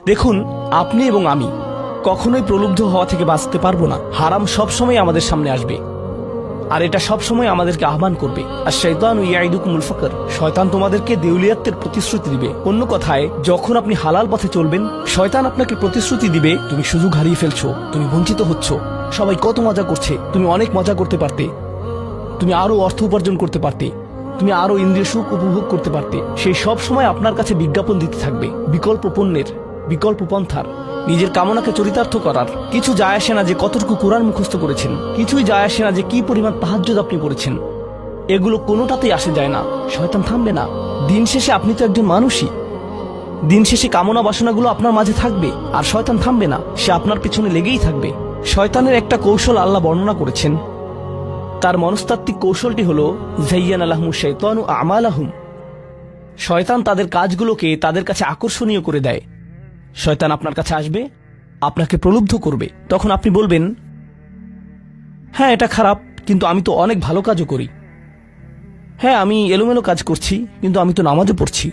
দেখুন, আপনি এবং আমি কখনোই প্রলুব্ধ হওয়া থেকে বাঁচতে পারবো না। হারাম সবসময় আমাদের সামনে আসবে, আর এটা সবসময় আমাদেরকে আহ্বান করবে। আর শাইতানু ইয়াইদুকুমুল ফাকর, শয়তান তোমাদেরকে দেউলিয়াতের প্রতিশ্রুতি দিবে। অন্য কথায়, যখন আপনি হালাল পথে চলবেন, শয়তান আপনাকে প্রতিশ্রুতি দিবে তুমি সুযোগ হারিয়ে ফেলছো, তুমি বঞ্চিত হচ্ছ, সবাই কত মজা করছে, তুমি অনেক মজা করতে পারতে, তুমি আরো অর্থ উপার্জন করতে পারতে, তুমি আরো ইন্দ্রিয় সুখ উপভোগ করতে পারতে। সেই সব সময় আপনার কাছে বিজ্ঞাপন দিতে থাকবে বিকল্প পণ্যের, বিকল্প পন্থার, নিজের কামনাকে চরিতার্থ করার। কিছু যায় আসে না যে কতটুকু কোরআন মুখস্থ করেছেন, কিছুই যায় আসে না যে কি পরিমাণ তাহাজ্জুদ আপনি পড়েছেন, এগুলো কোনোটাতেই আসে যায় না। শয়তান থামবে না। দিন শেষে আপনি তো একজন মানুষই, দিন শেষে কামনা বাসনাগুলো আপনার মাঝে থাকবে, আর শয়তান থামবে না, সে আপনার পিছনে লেগেই থাকবে। শয়তানের একটা কৌশল আল্লাহ বর্ণনা করেছেন, তার মনস্তাত্ত্বিক কৌশলটি হলো যায়্যানা লাহুমুশ শাইতানু আমালাহুম। শয়তান তাদের কাজগুলোকে তাদের কাছে আকর্ষণীয় করে দেয়। শয়তান আপনার কাছে আসবে, আপনাকে প্রলুব্ধ করবে। তখন আপনি বলবেন, হ্যাঁ এটা খারাপ, কিন্তু আমি তো অনেক ভালো কাজও করি। হ্যাঁ আমি এলোমেলো কাজ করছি, কিন্তু আমি তো নামাজও পড়ছি,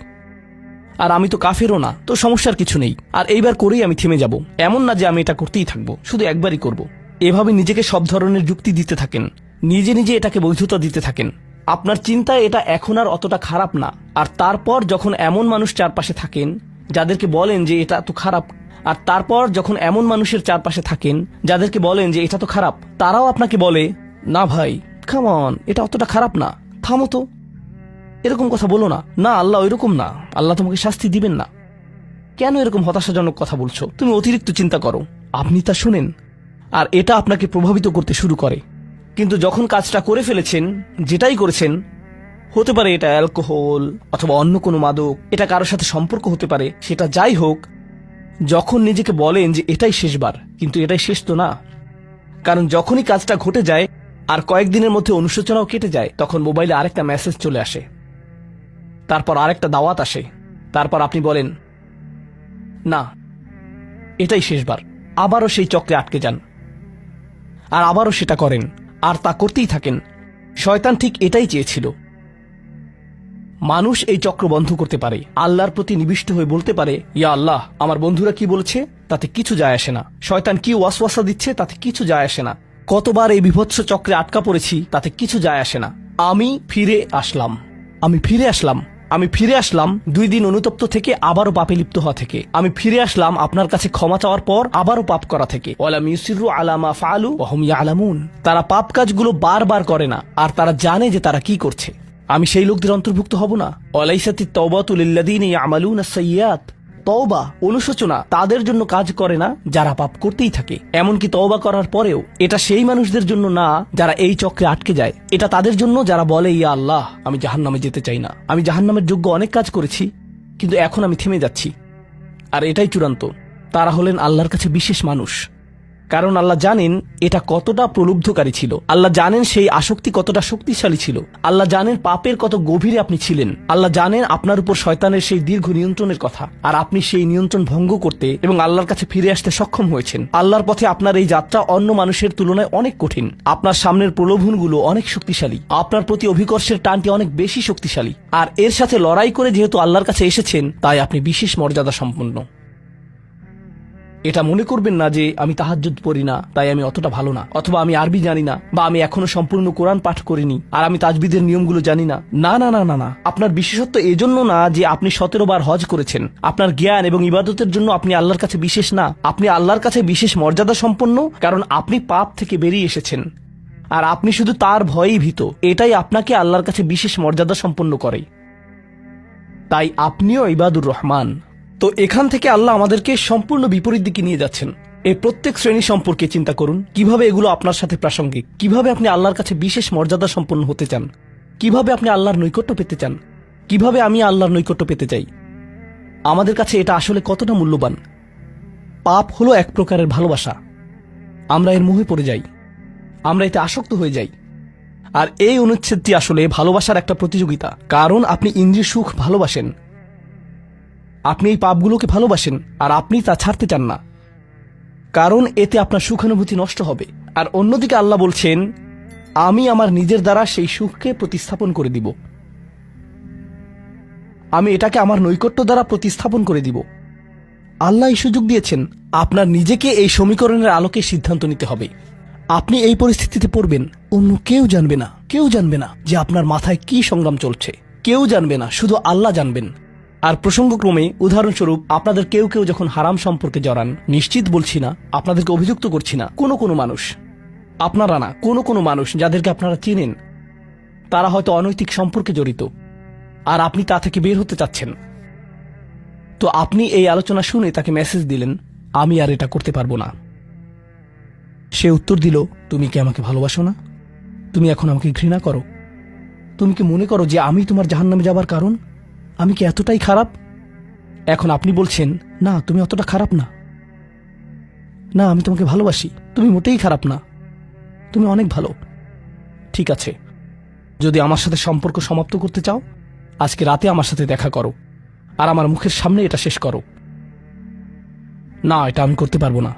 আর আমি তো কাফেরও না, তো সমস্যার কিছু নেই। আর এইবার করেই আমি থেমে যাব, এমন না যে আমি এটা করতেই থাকবো, শুধু একবারই করব। এভাবে নিজেকে সব ধরনের যুক্তি দিতে থাকেন, নিজে নিজে এটাকে বৈধতা দিতে থাকেন। আপনার চিন্তায় এটা এখন আর অতটা খারাপ না। আর তারপর যখন এমন মানুষ চারপাশে থাকেন যাদেরকে বলেন যে এটা তো খারাপ, আর তারপর যখন এমন মানুষের চারপাশে থাকেন যাদেরকে বলেন যে এটা তো খারাপ, তারাও আপনাকে বলে, না ভাই কাম অন, এটা অতটা খারাপ না, থামো তো, এরকম কথা বলো না, না আল্লাহ ওইরকম না, আল্লাহ তোমাকে শাস্তি দিবেন না, কেন এরকম হতাশাজনক কথা বলছো, তুমি অতিরিক্ত চিন্তা করো। আপনি তা শুনেন, আর এটা আপনাকে প্রভাবিত করতে শুরু করে। কিন্তু যখন কাজটা করে ফেলেছেন, যেটাই করেছেন, হতে পারে এটা অ্যালকোহল অথবা অন্য কোনো মাদক, এটা কারোর সাথে সম্পর্ক হতে পারে, সেটা যাই হোক, যখন নিজেকে বলেন যে এটাই শেষবার, কিন্তু এটাই শেষ তো না। কারণ যখনই কাজটা ঘটে যায় আর কয়েকদিনের মধ্যে অনুশোচনাও কেটে যায়, তখন মোবাইলে আরেকটা মেসেজ চলে আসে, তারপর আরেকটা দাওয়াত আসে, তারপর আপনি বলেন না এটাই শেষবার, আবারও সেই চক্রে আটকে যান, আর আবারও সেটা করেন, আর তা করতেই থাকেন। শয়তান ঠিক এটাই চেয়েছিল। মানুষ এই চক্র বন্ধ করতে পারে, আল্লাহর প্রতি নিবিষ্ট হয়ে বলতে পারে, ইয়া আল্লাহ, আমার বন্ধুরা কি বলছে তাতে কিছু যায় আসে না, শয়তান কি ওয়াসওয়াসা দিচ্ছে তাতে কিছু যায় আসে না, কতবার এই বিভৎস চক্রে আটকা পড়েছি তাতে কিছু যায় আসে না। আমি ফিরে আসলাম, আমি ফিরে আসলাম, আমি ফিরে আসলাম 2 দিন অনুতপ্ত থেকে আবারও পাপে লিপ্ত হওয়া থেকে। আমি ফিরে আসলাম আপনার কাছে ক্ষমা চাওয়ার পর আবারও পাপ করা থেকে। ওয়ালাম ইউসিরু আলা মা ফাআলু ওয়া হুম ইয়ালামুন। তারা পাপ কাজগুলো বারবার করে না, আর তারা জানে যে তারা কি করছে। আমি সেই লোকদের অন্তর্ভুক্ত হব না? ওয়ালাইসাতিত তাওবাতু লিল্লাযিনা ইয়ামালুনা আস-সাইয়্যাত। তওবা, অনুশোচনা তাদের জন্য কাজ করে না যারা পাপ করতেই থাকে। এমনকি তওবা করার পরেও এটা সেই মানুষদের জন্য না যারা এই চক্রে আটকে যায়, এটা তাদের জন্য যারা বলে, ইয়া আল্লাহ, আমি জাহান্নামে যেতে চাই না, আমি জাহান্নামের যোগ্য অনেক কাজ করেছি, কিন্তু এখন আমি থেমে যাচ্ছি। আর এটাই চূড়ান্ত। তারা হলেন আল্লাহর কাছে বিশেষ মানুষ, কারণ আল্লাহ জানেন এটা কতটা প্রলুব্ধকারী ছিল, আল্লাহ জানেন সেই আসক্তি কতটা শক্তিশালী ছিল, আল্লাহ জানেন পাপের কত গভীরে আপনি ছিলেন, আল্লাহ জানেন আপনার উপর শয়তানের সেই দীর্ঘ নিয়ন্ত্রণের কথা, আর আপনি সেই নিয়ন্ত্রণ ভঙ্গ করতে এবং আল্লাহর কাছে ফিরে আসতে সক্ষম হয়েছেন। আল্লাহর পথে আপনার এই যাত্রা অন্য মানুষের তুলনায় অনেক কঠিন। আপনার সামনের প্রলোভনগুলো অনেক শক্তিশালী, আপনার প্রতি অভিকর্ষের টানটি অনেক বেশি শক্তিশালী, আর এর সাথে লড়াই করে যেহেতু আল্লাহর কাছে এসেছেন, তাই আপনি বিশেষ মর্যাদা সম্পন্ন। এটা মনে করবেন না যে আমি তাহাজ্জুদ পড়ি না তাই আমি অতটা ভালো না, অথবা আমি আরবি জানি না, বা আমি এখনো সম্পূর্ণ কোরআন পাঠ করিনি, আর আমি তাজবিদের নিয়মগুলো জানি না। না না না না না, আপনার বিশেষত্ব এজন্য না যে আপনি 17 বার হজ করেছেন। আপনার জ্ঞান এবং ইবাদতের জন্য আপনি আল্লাহর কাছে বিশেষ না, আপনি আল্লাহর কাছে বিশেষ মর্যাদা সম্পন্ন, কারণ আপনি পাপ থেকে বেরিয়ে এসেছেন, আর আপনি শুধু তার ভয়েই ভীত। এটাই আপনাকে আল্লাহর কাছে বিশেষ মর্যাদা সম্পন্ন করে। তাই আপনিও ইবাদুর রহমান। তো এখান থেকে আল্লাহ আমাদেরকে সম্পূর্ণ বিপরীত দিকে নিয়ে যাচ্ছেন। এই প্রত্যেক শ্রেণী সম্পর্কে চিন্তা করুন, কিভাবে এগুলো আপনার সাথে প্রাসঙ্গিক, কিভাবে আপনি আল্লাহর কাছে বিশেষ মর্যাদা সম্পন্ন হতে চান, কিভাবে আপনি আল্লাহর নৈকট্য পেতে চান, কিভাবে আমি আল্লাহর নৈকট্য পেতে চাই। আমাদের কাছে এটা আসলে কতটা মূল্যবান। পাপ হলো এক প্রকারের ভালোবাসা। আমরা এর মোহে পড়ে যাই, আমরা এতে আসক্ত হয়ে যাই। আর এই অনুচ্ছেদটি আসলে ভালোবাসার একটা প্রতিযোগিতা, কারণ আপনি ইন্দ্রিয় সুখ ভালোবাসেন, আপনি এই পাপগুলোকে ভালোবাসেন, আর আপনি তা ছাড়তে চান না, কারণ এতে আপনার সুখানুভূতি নষ্ট হবে। আর অন্যদিকে আল্লাহ বলছেন, আমি আমার নিজের দ্বারা সেই সুখকে প্রতিস্থাপন করে দিব, আমি এটাকে আমার নৈকট্য দ্বারা প্রতিস্থাপন করে দিব। আল্লাহ এই সুযোগ দিয়েছেন। আপনার নিজেকে এই সমীকরণের আলোকে সিদ্ধান্ত নিতে হবে। আপনি এই পরিস্থিতিতে পড়বেন, অন্য কেউ জানবে না, কেউ জানবে না যে আপনার মাথায় কি সংগ্রাম চলছে, কেউ জানবে না, শুধু আল্লাহ জানবেন। আর প্রসঙ্গক্রমে উদাহরণস্বরূপ আপনাদের কেউ কেউ যখন হারাম সম্পর্কে জড়ান, নিশ্চিত বলছি না, আপনাদেরকে অভিযুক্ত করছি না, কোনো মানুষ, আপনারা না, কোনো মানুষ যাদেরকে আপনারা চিনেন, তারা হয়তো অনৈতিক সম্পর্কে জড়িত, আর আপনি তা থেকে বের হতে চাচ্ছেন। তো আপনি এই আলোচনা শুনে তাকে মেসেজ দিলেন, আমি আর এটা করতে পারবো না। সে উত্তর দিল, তুমি কি আমাকে ভালোবাসো না? তুমি এখন আমাকে ঘৃণা করো? তুমি কি মনে করো যে আমি তোমার জাহান্নামে যাবার কারণ? আমি কি এতটাই খারাপ? এখন আপনি বলছেন, না তুমি অতটা খারাপ না, না আমি তোমাকে ভালোবাসি, তুমি মোটেই খারাপ না, তুমি অনেক ভালো। ঠিক আছে, যদি আমার সাথে সম্পর্ক সমাপ্ত করতে চাও, আজকে রাতে আমার সাথে দেখা করো, আর আমার মুখের সামনে এটা শেষ করো। না, এটা আমি করতে পারবো না।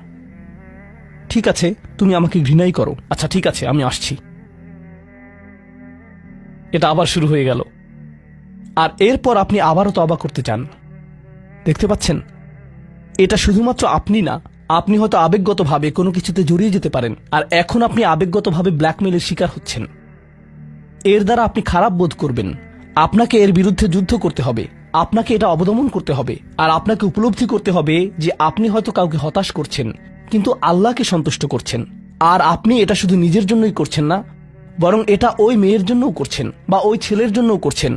ঠিক আছে, তুমি আমাকে ঘৃণাই করো, আচ্ছা ঠিক আছে, আমি আসছি। এটা আবার শুরু হয়ে গেল। আর এরপর আপনি আবারও তওবা করতে চান। দেখতে পাচ্ছেন, এটা শুধুমাত্র আপনি না, আপনি হয়তো আবেগগতভাবে কোনো কিছুতে জড়িয়ে যেতে পারেন, আর এখন আপনি আবেগগতভাবে ব্ল্যাকমেইলের শিকার হচ্ছেন। এর দ্বারা আপনি খারাপ বোধ করবেন। আপনাকে এর বিরুদ্ধে যুদ্ধ করতে হবে, আপনাকে এটা অবদমন করতে হবে, আর আপনাকে উপলব্ধি করতে হবে যে আপনি হয়তো কাউকে হতাশ করছেন, কিন্তু আল্লাহকে সন্তুষ্ট করছেন। আর আপনি এটা শুধু নিজের জন্যই করছেন না, বরং এটা ওই মেয়ের জন্যও করছেন, বা ওই ছেলের জন্যও করছেন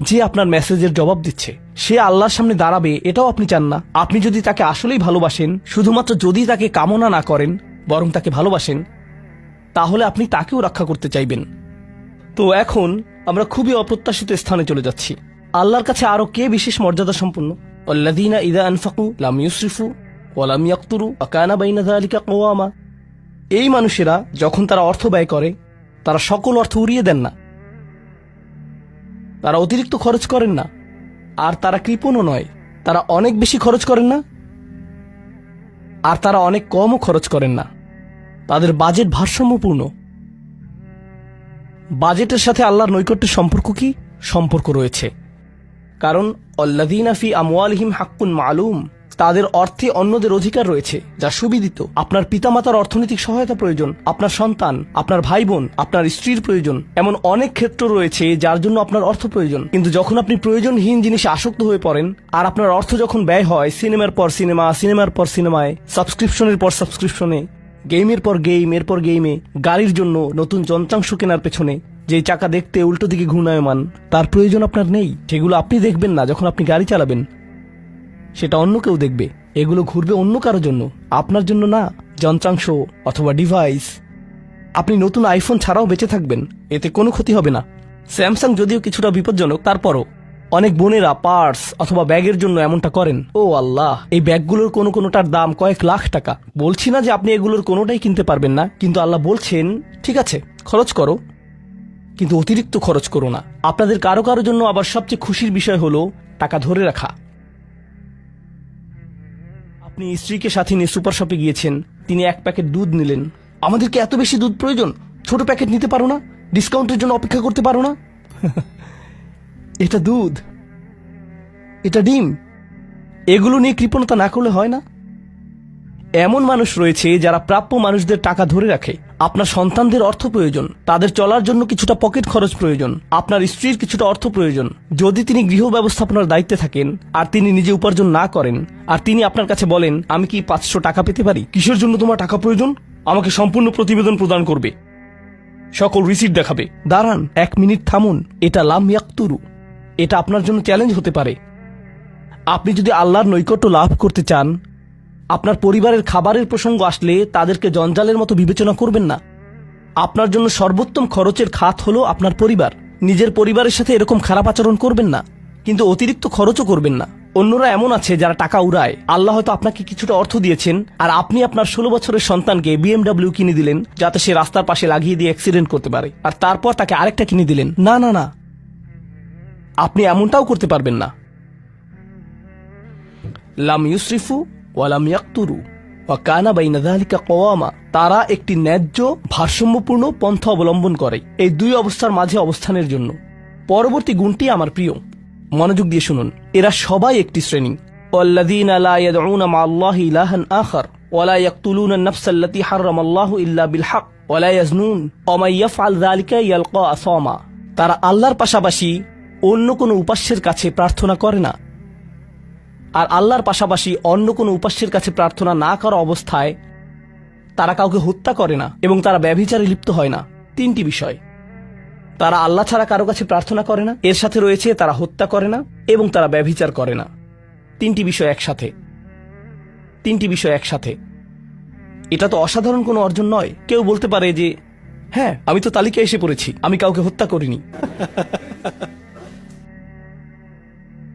যে আপনার মেসেজের জবাব দিচ্ছে। সে আল্লাহর সামনে দাঁড়াবে, এটাও আপনি চান না। আপনি যদি তাকে আসলেই ভালোবাসেন, শুধুমাত্র যদি তাকে কামনা না করেন, বরং তাকে ভালোবাসেন, তাহলে আপনি তাকেও রক্ষা করতে চাইবেন। তো এখন আমরা খুবই অপ্রত্যাশিত স্থানে চলে যাচ্ছি। আল্লাহর কাছে আরো কে বিশেষ মর্যাদা সম্পন্ন? আল্লাযীনা ইযা আনফাকু লাম ইউসরিফু ওয়া লাম ইয়াকতুরু ওয়া কানা বাইনা যালিকা কওয়ামা। এই মানুষেরা যখন তারা অর্থ ব্যয় করে, তারা সকল অর্থ উড়িয়ে দেন না, তারা অতিরিক্ত খরচ করেন না, আর তারা কৃপণও নয়। তারা অনেক বেশি খরচ করেন না, আর তারা অনেক কমও খরচ করেন না। তাদের বাজেট ভারসাম্যপূর্ণ। বাজেটের সাথে আল্লাহর নৈকট্যের সম্পর্ক কি? সম্পর্ক রয়েছে, কারণ আল্লাযীনা ফি আমওয়ালিহিম হাক্কুন মালুম, তাদের অর্থে অন্যদের অধিকার রয়েছে যা সুবিদিত। আপনার পিতামাতার অর্থনৈতিক সহায়তা প্রয়োজন, আপনার সন্তান, আপনার ভাই বোন, আপনার স্ত্রীর প্রয়োজন, এমন অনেক ক্ষেত্র রয়েছে যার জন্য আপনার অর্থ প্রয়োজন। কিন্তু যখন আপনি প্রয়োজনহীন জিনিসে আসক্ত হয়ে পড়েন, আর আপনার অর্থ যখন ব্যয় হয় সিনেমার পর সিনেমা, সিনেমার পর সিনেমায়, সাবস্ক্রিপশনের পর সাবস্ক্রিপশনে, গেমের পর গেম, এরপর গেমে, গাড়ির জন্য নতুন যন্ত্রাংশ কেনার পেছনে, যে চাকা দেখতে উল্টো দিকে ঘূর্ণায়মান, তার প্রয়োজন আপনার নেই। সেগুলো আপনি দেখবেন না যখন আপনি গাড়ি চালাবেন, সেটা অন্য কেউ দেখবে। এগুলো ঘুরবে অন্য কারোর জন্য, আপনার জন্য না। যন্ত্রাংশ অথবা ডিভাইস। আপনি নতুন আইফোন ছাড়াও বেঁচে থাকবেন, এতে কোনো ক্ষতি হবে না। স্যামসাং যদিও কিছুটা বিপজ্জনক, তারপরও অনেক বোনেরা পার্স অথবা ব্যাগের জন্য এমনটা করেন। ও আল্লাহ, এই ব্যাগগুলোর কোনোটার দাম কয়েক লাখ টাকা। বলছি না যে আপনি এগুলোর কোনোটাই কিনতে পারবেন না, কিন্তু আল্লাহ বলছেন ঠিক আছে খরচ করো, কিন্তু অতিরিক্ত খরচ করো না। আপনাদের কারো কারো জন্য আবার সবচেয়ে খুশির বিষয় হলো টাকা ধরে রাখা। আপনি স্ত্রীকে সাথে নিয়ে সুপার শপে গিয়েছেন, তিনি এক প্যাকেট দুধ নিলেন। আমাদেরকে এত বেশি দুধ প্রয়োজন, ছোট প্যাকেট নিতে পারো না? ডিসকাউন্টের জন্য অপেক্ষা করতে পারো না? এটা দুধ, এটা ডিম, এগুলো নিয়ে কৃপণতা না করলে হয় না? এমন মানুষ রয়েছে যারা প্রাপ্য মানুষদের টাকা ধরে রাখে। আপনার সন্তানদের অর্থ প্রয়োজন, তাদের চলার জন্য কিছুটা পকেট খরচ প্রয়োজন, আপনার স্ত্রীর কিছুটা অর্থ প্রয়োজন। যদি তিনি গৃহ ব্যবস্থাপনার দায়িত্বে থাকেন আর তিনি নিজে উপার্জন না করেন, আর তিনি আপনার কাছে বলেন আমি কি 500 টাকা পেতে পারি? কিসের জন্য তোমার টাকা প্রয়োজন? আমাকে সম্পূর্ণ প্রতিবেদন প্রদান করবে, সকল রিসিট দেখাবে। দাঁড়ান, 1 মিনিট থামুন। এটা লাম ইয়াকতুরু, এটা আপনার জন্য চ্যালেঞ্জ হতে পারে। আপনি যদি আল্লাহর নৈকট্য লাভ করতে চান, আপনার পরিবারের খাবারের প্রসঙ্গ আসলে তাদেরকে জঞ্জালের মতো বিবেচনা করবেন না। আপনার জন্য সর্বোত্তম খরচের খাত হলো আপনার পরিবার। নিজের পরিবারের সাথে এরকম খারাপ আচরণ করবেন না, কিন্তু অতিরিক্ত খরচও করবেন না। অন্যরা এমন আছে যারা টাকা উড়ায়। আল্লাহ হয়তো আপনাকে কিছুটা অর্থ দিয়েছেন, আর আপনি আপনার 16 বছরের সন্তানকে BMW কিনে দিলেন যাতে সে রাস্তার পাশে লাগিয়ে দিয়ে অ্যাক্সিডেন্ট করতে পারে, আর তারপর তাকে আরেকটা কিনে দিলেন। না না না, আপনি এমনটাও করতে পারবেন না। লাম ইউসরিফু ওয়া লাম ইয়াকতুরু ওয়া কানা বাইনা যালিকা কওয়ামা। তারা একটি ন্যায্য ভারসাম্যপূর্ণ পন্থা অবলম্বন করে এই দুই অবস্থার মাঝে অবস্থানের জন্য। পরবর্তী গুণটি আমার প্রিয়, মনোযোগ দিয়ে শুনুন। এরা সবাই একটি শ্রেণী, والذين لا يدعون مع الله إلها آخر ولا يقتلون النفس التي حرم الله إلا بالحق ولا يزنون ومن يفعل ذلك يلقى أثاما। তারা আল্লাহর পাশাপাশি অন্য কোনো উপাস্যের কাছে প্রার্থনা করে না, আর আল্লাহর পাশাপাশি অন্য কোনো উপাস্যের কাছে প্রার্থনা না করা অবস্থায় তারা কাউকে হত্যা করে না এবং তারা ব্যভিচারে লিপ্ত হয় না। তিনটি বিষয়, তারা আল্লাহ ছাড়া কারো কাছে প্রার্থনা করে না, এর সাথে রয়েছে তারা হত্যা করে না এবং তারা ব্যভিচার করে না। তিনটি বিষয় একসাথে, তিনটি বিষয় একসাথে। এটা তো অসাধারণ কোনো অর্জন নয়। কেউ বলতে পারে যে হ্যাঁ, আমি তো তালিকায় এসে পড়েছি, আমি কাউকে হত্যা করিনি।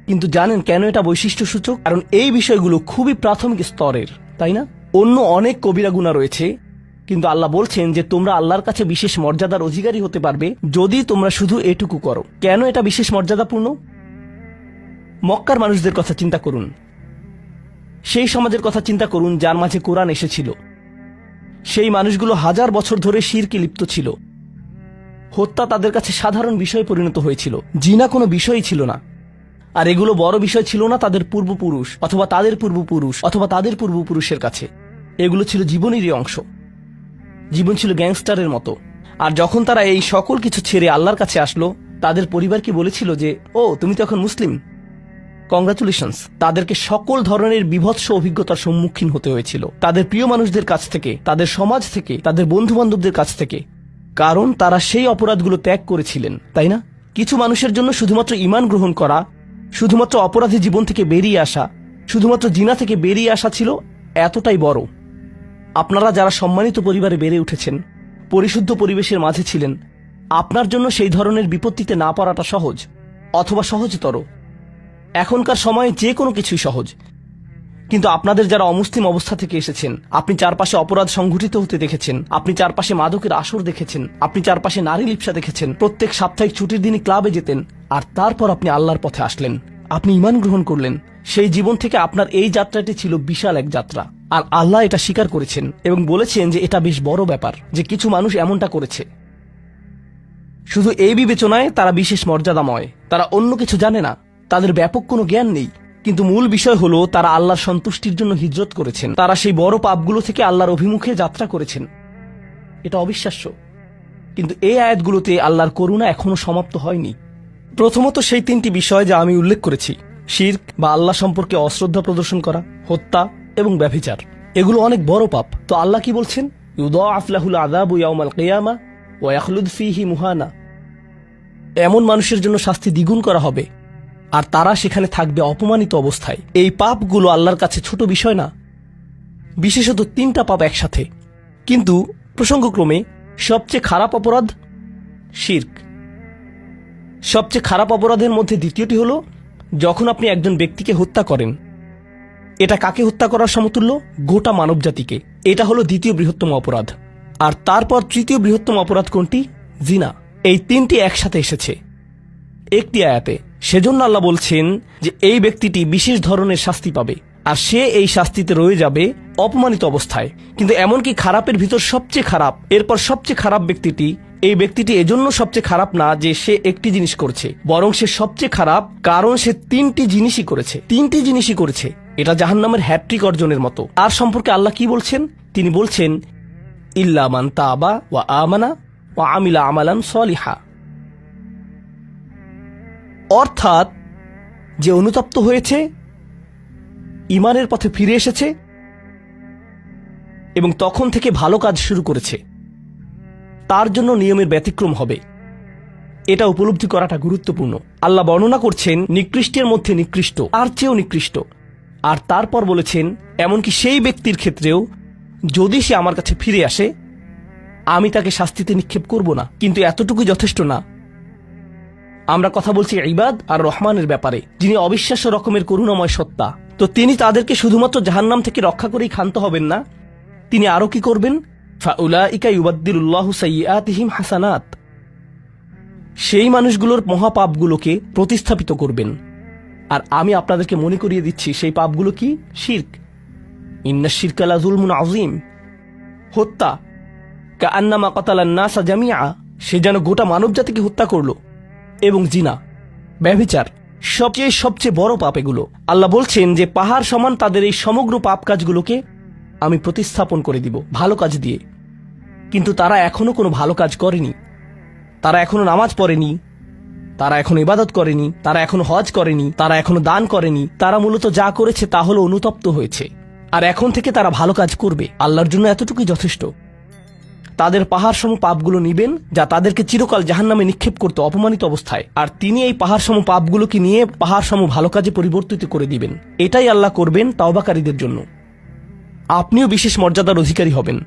কিন্তু জানেন কেন এটা বৈশিষ্ট্য সূচক? কারণ এই বিষয়গুলো খুবই প্রাথমিক স্তরের, তাই না? অন্য অনেক কবিরা গুনাহ রয়েছে, কিন্তু আল্লাহ বলছেন যে তোমরা আল্লাহর কাছে বিশেষ মর্যাদার অধিকারী হতে পারবে যদি তোমরা শুধু এটুকু করো। কেন এটা বিশেষ মর্যাদাপূর্ণ? মক্কার মানুষদের কথা চিন্তা করুন, সেই সমাজের কথা চিন্তা করুন যার মাঝে কোরআন এসেছিল। সেই মানুষগুলো হাজার বছর ধরে শিরকে লিপ্ত ছিল। হত্যা তাদের কাছে সাধারণ বিষয় পরিণত হয়েছিল, জিনা কোনো বিষয়ই ছিল না। আর এগুলো বড় বিষয় ছিল না তাদের পূর্বপুরুষ অথবা তাদের পূর্বপুরুষ অথবা তাদের পূর্বপুরুষের কাছে। এগুলো ছিল জীবনেরই অংশ। জীবন ছিল গ্যাংস্টারের মতো। আর যখন তারা এই সকল কিছু ছেড়ে আল্লাহর কাছে আসলো, তাদের পরিবার কি বলেছিল যে ও তুমি তো এখন মুসলিম, কংগ্রাচুলেশনস। তাদেরকে সকল ধরনের বিভৎস অভিজ্ঞতার সম্মুখীন হতে হয়েছিল, তাদের প্রিয় মানুষদের কাছ থেকে, তাদের সমাজ থেকে, তাদের বন্ধু বান্ধবদের কাছ থেকে, কারণ তারা সেই অপরাধগুলো ত্যাগ করেছিলেন, তাই না? কিছু মানুষের জন্য শুধুমাত্র ঈমান গ্রহণ করা, শুধুমাত্র অপরাধী জীবন থেকে বেরিয়ে আসা, শুধুমাত্র জিনা থেকে বেরিয়ে আসা ছিল এতটাই বড়। আপনারা যারা সম্মানিত পরিবারে বেড়ে উঠেছেন, পরিশুদ্ধ পরিবেশের মাঝে ছিলেন, আপনার জন্য সেই ধরনের বিপত্তিতে না পড়াটা সহজ অথবা সহজতর। এখনকার সময়ে যে কোনো কিছুই সহজ, কিন্তু আপনাদের যারা অমুসলিম অবস্থা থেকে এসেছেন, আপনি চারপাশে অপরাধ সংঘটিত হতে দেখেছেন, আপনি চারপাশে মাদকের আসর দেখেছেন, আপনি চারপাশে নারী লিপ্সা দেখেছেন, প্রত্যেক সাপ্তাহিক ছুটির দিনই ক্লাবে যেতেন, আর তারপর আপনি আল্লাহর পথে আসলেন, আপনি ঈমান গ্রহণ করলেন। সেই জীবন থেকে আপনার এই যাত্রাটি ছিল বিশাল এক যাত্রা, আর আল্লাহ এটা স্বীকার করেছেন এবং বলেছেন যে এটা বেশ বড় ব্যাপার যে কিছু মানুষ এমনটা করেছে। শুধু এই বিবেচনায় তারা বিশেষ মর্যাদাময়, তারা অন্য কিছু জানে না, তাদের ব্যাপক কোনো জ্ঞান নেই, কিন্তু মূল বিষয় হলো তারা আল্লাহর সন্তুষ্টির জন্য হিজরত করেছেন, তারা সেই বড় পাপগুলো থেকে আল্লাহর অভিমুখে যাত্রা করেছেন। এটা অবিশ্বাস্য। কিন্তু এই আয়াতগুলোতে আল্লাহর করুণা এখনো সমাপ্ত হয়নি। প্রথমত সেই তিনটি বিষয় যা আমি উল্লেখ করেছি, শিরক বা আল্লাহ সম্পর্কে অশ্রদ্ধা প্রদর্শন করা, হত্যা এবং ব্যভিচার, এগুলো অনেক বড় পাপ। তো আল্লাহ কি বলছেন? ইউদাআফ লাহুল আযাবু ইয়াওমাল কিয়ামা ওয়া ইয়াখলুদ ফীহি মুহানা। এমন মানুষের জন্য শাস্তি দ্বিগুণ করা হবে, আর তারা সেখানে থাকবে অপমানিত অবস্থায়। এই পাপগুলো আল্লাহর কাছে ছোট বিষয় না, বিশেষত তিনটা পাপ একসাথে। কিন্তু প্রসঙ্গক্রমে সবচেয়ে খারাপ অপরাধ শিরক। সবচেয়ে খারাপ অপরাধের মধ্যে দ্বিতীয়টি হলো যখন আপনি একজন ব্যক্তিকে হত্যা করেন। এটা কাকে হত্যা করার সমতুল্য? গোটা মানবজাতিকে। এটা হলো দ্বিতীয় বৃহত্তম অপরাধ। আর তারপর তৃতীয় বৃহত্তম অপরাধ কোনটি? জিনা। এই তিনটি একসাথে এসেছে একটি আয়াতে। সেজন্য আল্লাহ বলছেন যে এই ব্যক্তিটি বিশেষ ধরনের শাস্তি পাবে, আর সে এই শাস্তিতে রয়ে যাবে অপমানিত অবস্থায়। কিন্তু এমনকি খারাপের ভিতর সবচেয়ে খারাপ, এরপর সবচেয়ে খারাপ ব্যক্তিটি, এই ব্যক্তিটি এজন্য সবচেয়ে খারাপ না যে সে একটি জিনিস করছে, বরং সে সবচেয়ে খারাপ কারণ সে তিনটি জিনিসই করেছে। তিনটি জিনিসই করেছে। এটা জাহান্নামের হ্যাট্রিক অর্জনের মতো। আর সম্পর্কে আল্লাহ কি বলছেন? তিনি বলছেন ইল্লা মান তাবা ওয়া আমানা ওয়া আমিলা আমালান সলিহা। অর্থাৎ যে অনুতপ্ত হয়েছে, ঈমানের পথে ফিরে এসেছে এবং তখন থেকে ভালো কাজ শুরু করেছে, তার জন্য নিয়মের ব্যতিক্রম হবে। এটা উপলব্ধি করাটা গুরুত্বপূর্ণ। আল্লাহ বর্ণনা করছেন নিকৃষ্টের মধ্যে নিকৃষ্ট, আর চেয়েও নিকৃষ্ট। আর তারপর বলেছেন এমনকি সেই ব্যক্তির ক্ষেত্রেও যদি সে আমার কাছে ফিরে আসে, আমি তাকে শাস্তিতে নিক্ষেপ করব না। কিন্তু এতটুকু যথেষ্ট না। আমরা কথা বলছি ইবাদ আর রহমানের ব্যাপারে, যিনি অবিশ্বাস্য রকমের করুণাময় সত্তা। তো তিনি তাদেরকে শুধুমাত্র জাহান্নাম থেকে রক্ষা করেই ক্ষান্ত হবেন না, তিনি আরো কি করবেন? ফাউলাইকা ইউবাদদিলুল্লাহু সাইয়্যাতিহিম হাসানাত। সেই মানুষগুলোর মহাপাপগুলোকে প্রতিস্থাপিত করবেন। আর আমি আপনাদেরকে মনে করিয়ে দিচ্ছি সেই পাপগুলো কি? শিরক। ইন্নাশ শিরকা লাযুলমুন আযীম। হত্যা, কাআন্নামা কাতালান নাসা জামিআ, সে যেন গোটা মানবজাতিকে হত্যা করলো। এবং জিনা, ব্যভিচার, সবচেয়ে বড় পাপ এগুলো। আল্লাহ বলছেন যে পাহাড় সমান তাদের এই সমগ্র পাপ কাজগুলোকে আমি প্রতিস্থাপন করে দিব ভালো কাজ দিয়ে। কিন্তু তারা এখনো কোনো ভালো কাজ করেনি, তারা এখনো নামাজ পড়েনি, তারা এখনো ইবাদত করেনি, তারা এখনো হজ করেনি, তারা এখনো দান করেনি। তারা মূলত যা করেছে তা হলো অনুতপ্ত হয়েছে। আর এখন থেকে তারা ভালো কাজ করবে, আল্লাহর জন্য এতটুকুই যথেষ্ট। তাদের পাহাড় সম পাপগুলো নিবেন, যা তাদেরকে চিরকাল জাহান্নামে নিক্ষেপ করতে অপমানিত অবস্থায়, আর তিনি এই পাহাড় সম পাপগুলোকে নিয়ে পাহাড় সম ভালো কাজে পরিবর্তিত করে দিবেন। এটাই আল্লাহ করবেন তাওবাকারীদের জন্য। আপনিও বিশেষ মর্যাদার অধিকারী হবেন।